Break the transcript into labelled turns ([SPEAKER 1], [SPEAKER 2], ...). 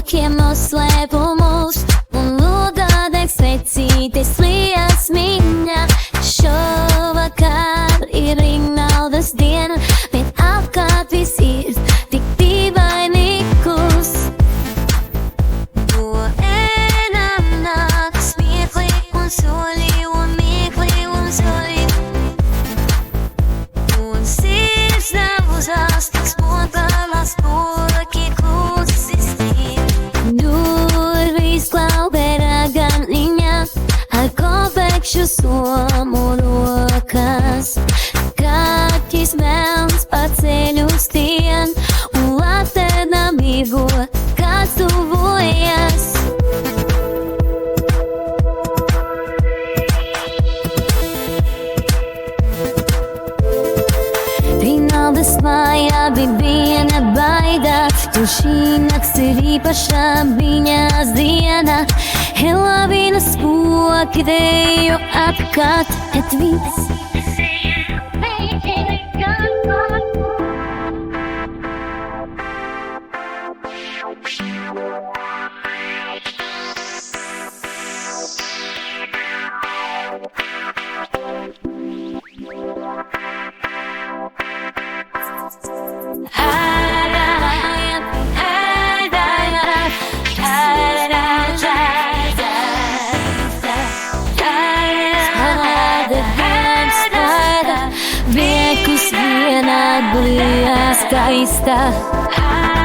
[SPEAKER 1] Kiemos slēpumus un lūgā deg svecītes lietas miņa. Šovakar ir Rinaldas diena, bet apkārt viss ir tik dīvainīgus. To ēnam nāk smiekli un soli un miekli un soli. Un sirds nav uzās, tik smotās poki klusis ir. Durvis klaubērā gan viņa, ar konfekšu somu rokas. Kaķis melns paceļ uz tien un laterna migo, kāds tuvojas. Rinaldas mājā bija viena baida, jo šī nakts ir īpašā viņas diena. Helavīnas koki dejo apkārt, et viss vienā guļā skaista.